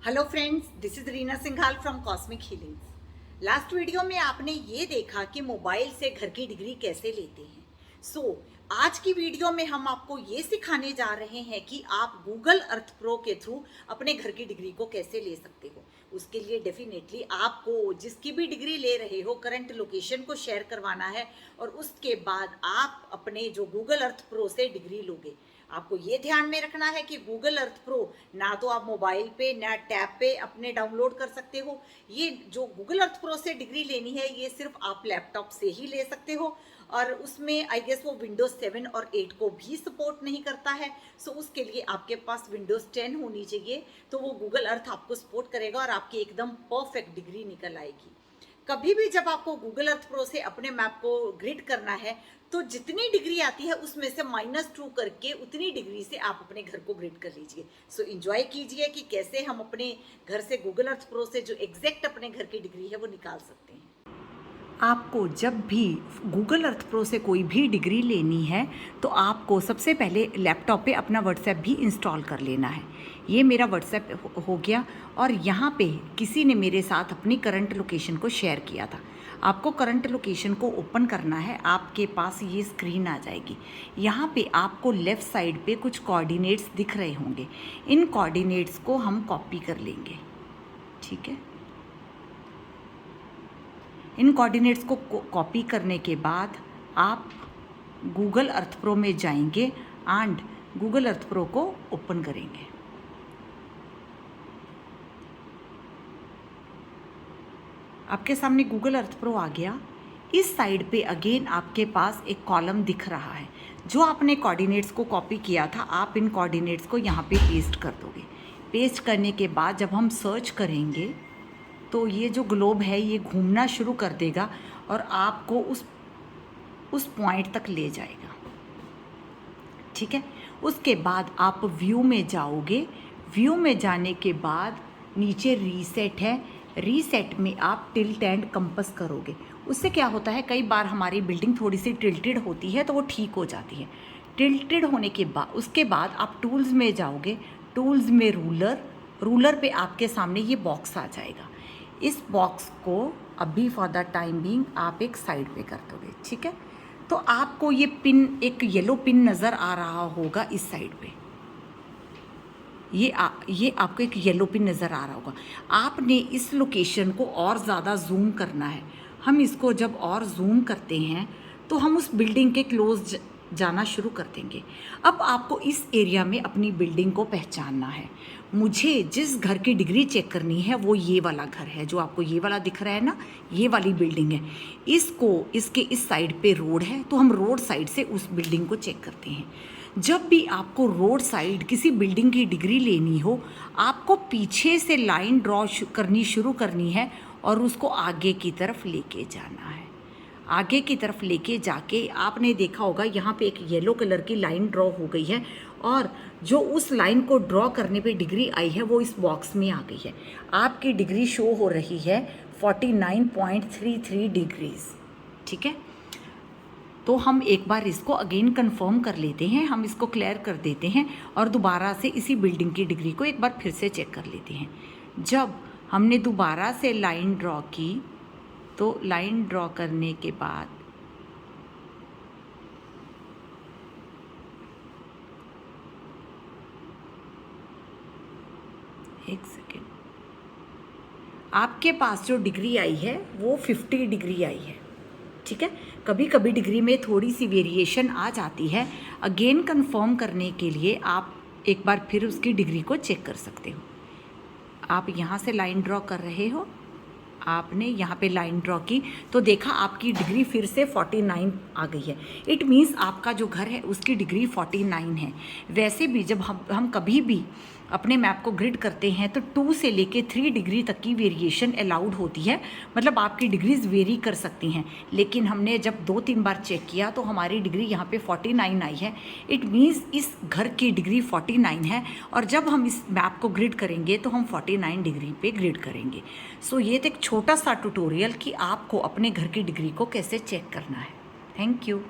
Hello friends, this is Reena Singhal from cosmic healings. Last video में आपने ये देखा कि मोबाइल से घर की डिग्री कैसे लेते हैं। आज की वीडियो में हम आपको ये सिखाने जा रहे हैं कि आप गूगल अर्थ प्रो के थ्रू अपने घर की डिग्री को कैसे ले सकते हो। उसके लिए डेफिनेटली आपको जिसकी भी डिग्री ले रहे हो करंट लोकेशन को शेयर करवाना है और उसके बाद आप अपने जो गूगल अर्थ प्रो से डिग्री लोगे। आपको ये ध्यान में रखना है कि गूगल अर्थ प्रो ना तो आप मोबाइल पे ना टैब पे अपने डाउनलोड कर सकते हो। ये जो गूगल अर्थ प्रो से डिग्री लेनी है ये सिर्फ आप लैपटॉप से ही ले सकते हो और उसमें आई गेस वो विंडोज 7 और 8 को भी सपोर्ट नहीं करता है। उसके लिए आपके पास विंडोज 10 होनी चाहिए, तो वो गूगल अर्थ आपको सपोर्ट करेगा और आपकी एकदम परफेक्ट डिग्री निकल आएगी। कभी भी जब आपको गूगल अर्थ प्रो से अपने मैप को ग्रिड करना है तो जितनी डिग्री आती है उसमें से -2 करके उतनी डिग्री से आप अपने घर को ग्रिड कर लीजिए। एंजॉय कीजिए कि कैसे हम अपने घर से गूगल अर्थ प्रो से जो एग्जैक्ट अपने घर की डिग्री है वो निकाल सकते हैं। आपको जब भी गूगल अर्थ प्रो से कोई भी डिग्री लेनी है तो आपको सबसे पहले लैपटॉप पे अपना व्हाट्सएप भी इंस्टॉल कर लेना है। ये मेरा व्हाट्सएप हो गया और यहाँ पे किसी ने मेरे साथ अपनी करंट लोकेशन को शेयर किया था। आपको करंट लोकेशन को ओपन करना है, आपके पास ये स्क्रीन आ जाएगी। यहाँ पे आपको लेफ़्ट साइड पे कुछ कोऑर्डिनेट्स दिख रहे होंगे। इन कोऑर्डिनेट्स को हम कॉपी कर लेंगे, ठीक है। इन कोऑर्डिनेट्स को कॉपी करने के बाद आप गूगल अर्थ प्रो में जाएंगे एंड गूगल अर्थ प्रो को ओपन करेंगे। आपके सामने गूगल अर्थ प्रो आ गया। इस साइड पे अगेन आपके पास एक कॉलम दिख रहा है। जो आपने कोऑर्डिनेट्स को कॉपी किया था आप इन कोऑर्डिनेट्स को यहाँ पे पेस्ट कर दोगे। पेस्ट करने के बाद जब हम सर्च करेंगे तो ये जो ग्लोब है ये घूमना शुरू कर देगा और आपको उस पॉइंट तक ले जाएगा, ठीक है। उसके बाद आप व्यू में जाओगे। व्यू में जाने के बाद नीचे रीसेट है, रीसेट में आप टिल्ट एंड कंपास करोगे। उससे क्या होता है, कई बार हमारी बिल्डिंग थोड़ी सी टिल्टेड होती है तो वो ठीक हो जाती है। टिल्टेड होने के बाद उसके बाद आप टूल्स में जाओगे। टूल्स में रूलर पे आपके सामने ये बॉक्स आ जाएगा। इस बॉक्स को अभी फॉर द टाइम बीइंग आप एक साइड पे कर दोगे, ठीक है। तो आपको ये पिन, एक येलो पिन नज़र आ रहा होगा इस साइड पे। ये आपको एक येलो पिन नज़र आ रहा होगा। आपने इस लोकेशन को और ज़्यादा जूम करना है। हम इसको जब और जूम करते हैं तो हम उस बिल्डिंग के क्लोज जाना शुरू कर देंगे। अब आपको इस एरिया में अपनी बिल्डिंग को पहचानना है। मुझे जिस घर की डिग्री चेक करनी है वो ये वाला घर है, जो आपको ये वाला दिख रहा है ना, ये वाली बिल्डिंग है। इसके इस साइड पे रोड है तो हम रोड साइड से उस बिल्डिंग को चेक करते हैं। जब भी आपको रोड साइड किसी बिल्डिंग की डिग्री लेनी हो आपको पीछे से लाइन ड्रॉ करनी शुरू करनी है और उसको आगे की तरफ लेके जाना है। आगे की तरफ लेके जाके आपने देखा होगा यहाँ पे एक येलो कलर की लाइन ड्रॉ हो गई है और जो उस लाइन को ड्रॉ करने पे डिग्री आई है वो इस बॉक्स में आ गई है। आपकी डिग्री शो हो रही है 49.33 डिग्रीज, ठीक है। तो हम एक बार इसको अगेन कंफर्म कर लेते हैं, हम इसको क्लियर कर देते हैं और दोबारा से इसी बिल्डिंग की डिग्री को एक बार फिर से चेक कर लेते हैं। जब हमने दोबारा से लाइन ड्रॉ की तो लाइन ड्रॉ करने के बाद एक सेकेंड, आपके पास जो डिग्री आई है वो 50 डिग्री आई है, ठीक है। कभी कभी डिग्री में थोड़ी सी वेरिएशन आ जाती है। अगेन कंफर्म करने के लिए आप एक बार फिर उसकी डिग्री को चेक कर सकते हो। आप यहाँ से लाइन ड्रॉ कर रहे हो, आपने यहाँ पे लाइन ड्रॉ की तो देखा आपकी डिग्री फिर से 49 आ गई है। इट मीन्स आपका जो घर है उसकी डिग्री 49 है। वैसे भी जब हम कभी भी अपने मैप को ग्रिड करते हैं तो 2 से लेके 3 डिग्री तक की वेरिएशन अलाउड होती है, मतलब आपकी डिग्रीज वेरी कर सकती हैं। लेकिन हमने जब 2-3 बार चेक किया तो हमारी डिग्री यहाँ पे 49 आई है। इट मीन्स इस घर की डिग्री 49 है और जब हम इस मैप को ग्रिड करेंगे तो हम 49 डिग्री पे ग्रिड करेंगे। ये तो एक छोटा सा ट्यूटोरियल कि आपको अपने घर की डिग्री को कैसे चेक करना है। Thank you.